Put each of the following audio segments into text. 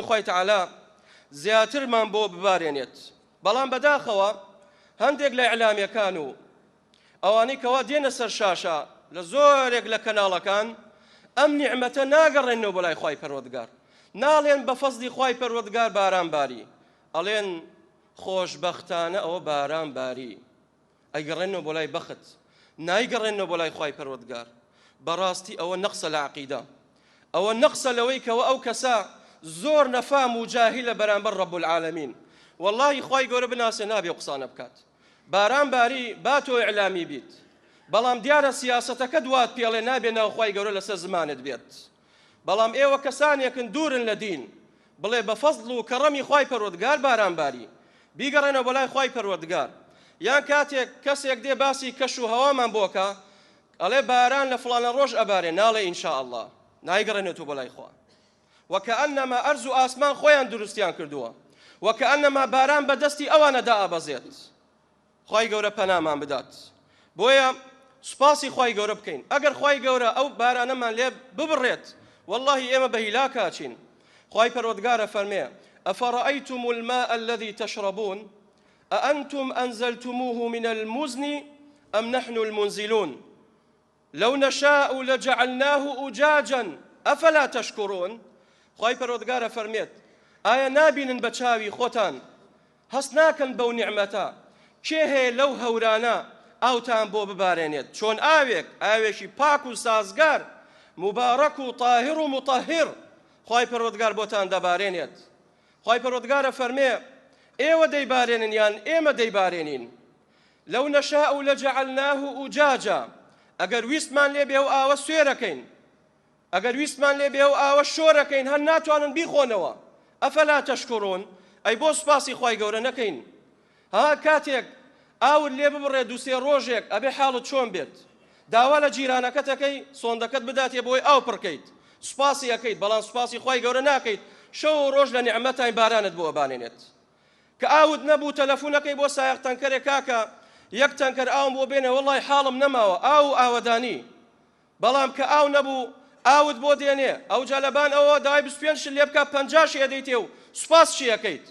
خۆی تەعالا زیاترمان بۆ ببارێنێت. بەڵام بەداخەوە هەندێک لە ئیعلامیەکان و ئەوانەی کەوا دێنە سەر شاشە لە زۆرێک لە کەناڵەکان ئەم نیعمەتە ناگەڕێنەوە بەلای خوای پەروەردگار، ناڵێن بە فەزلی خوای پەروەردگار باران باری، ئەڵێن خۆشبەختانە ئەوە باران باری. ئەیگەڕێنەوە بۆ لای بەخت، نایگەڕێنەوە بۆ لای خوای پەروەردگار. بەڕاستی ئەوە نەقسە لە عەقیدە، ئەوە نەقسە لەوەی کەوە ئەو کەسە زۆر نەفام و جاهیلە بەرامبەر ڕەب العالەمین. وەڵڵاهی خوای گەورە بناسێ نابێ قسانە بکات. باران باری با تۆ ئیعلامی بیت، بەڵام دیارە سیاسەتەکە دوات پێڵێ نابێ ناو خوای گەورە لەسەر زمانت بێت. بەڵام ئێوە کەسانێکن دوورن لە دین، بڵێ بە فەزڵ و کەڕەمی خوای پەروەردگار باران باری، بیگەڕێنەوە بەلای خوای پەروەردگار. یان کاتێک کەسێک دێ باسی کەش و هەوامان بۆکە ئەڵێ باران لە فڵانە ڕۆژ ئەبارێ، ناڵێ ئینشاءالله، نایگەڕێنێتەوە بەلای خوا. وەکەئەنەما ئەرز و ئاسمان خۆیان دروستیان کردووە، وەکەئەنەما باران بەدەستی ئەوانەدا ئابەزێت. خوای گەورە پەنامان بدات. بۆیە سوپاسی خوای گەورە بکەین. ئەگەر خوای گەورە ئەو بارانەمان لێ ببڕێت، والله ئێمە بە هیلاک هاچین. خوای پەروەردگارە فەرمێ: ئەفەڕەئەیتم الماء الذي تشربون أأنتم أنزلتموه من المزن أم نحن المنزلون لو نشاء لجعلناه أجاجا أفلا تشكرون. خوای پەروەردگارە فەرمێت: ئایا نابینن بە چاوی خۆتان هەست ناکەن بەو نیعمەتە کێ هەیە لەو هەورانە ئاوتان بۆ ببارێنێت، چۆن ئاوێکی پاک و سازگار مبارەک و طاهر و مطهر خوای پەروەردگار بۆتان دەبارێنێت. خوای پەروەردگارە فەرمێ: ئێوە دەیبارێنن یان ئێمە دەیبارێنین. لەو نەشاء لەجەعەلناه ئوجاجا، ئەگەر ویستمان لێ بێ و ئاوە سوێرەکەین، ئەگەر ویستمان لێ بێ و ئاوە شۆرەکەین، هەر ناتوانن بیخۆنەوە. ئەفەلا تەشکوڕون، ئەی بۆ سوپاسی خوای گەورە نەکەین؟ ها کاتێک ئاور لێ ببڕێ دووسێ ڕۆژێک ئەبێ حاڵت چۆن بێت؟ داوا لە جیرانەکەتەکەی سۆندەکەت بداتێ بۆی ئاو پڕکەیت، سوپاسی ئەەکەیت، بەڵام سوپاسی خوای گەورە ناکەیت. شەو و ڕۆژ لە نیعمەتای بارانت بۆ ئەبانێنێت. کە ئاوت نەبوو تەلەفۆنەکەی بۆ سایق تەنکەرێک کاکە یەک تەنکەر ئاوم بۆ بێنێ، وەڵڵای حاڵم نەماوە، ئاو و ئاوەدانی. بەڵام کە ئاو نەبوو ئاوت بۆ دێنێ، ئەو جالەبان ئەوە داوای 25 لێ بکە 50 ئەدەیتێ و سوپاس چیەکەیت.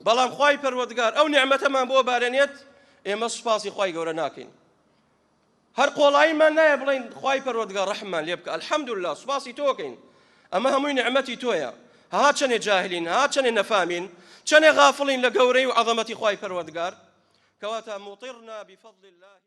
بەڵام خوای پەروەردگار ئەو نیعمەتەمان بۆ بارێنێت، ئێمە سوپاسی خوای گەورە ناکەین. هەر قۆڵاییمان نایە بڵێن خوای پەروەردگار ڕەحممان لێ بکە، الحەمدولله سوپاسی تۆکەین، ئەمە هەمووی نیعمەتی تۆیە. ها چەندێ جاهلین، ها چەندێ نەفامین، چەندێ غافڵین لە گەورەی و عەظەمەتی خوای پەروەردگار. کەواتە مطیرنا بفضل الله.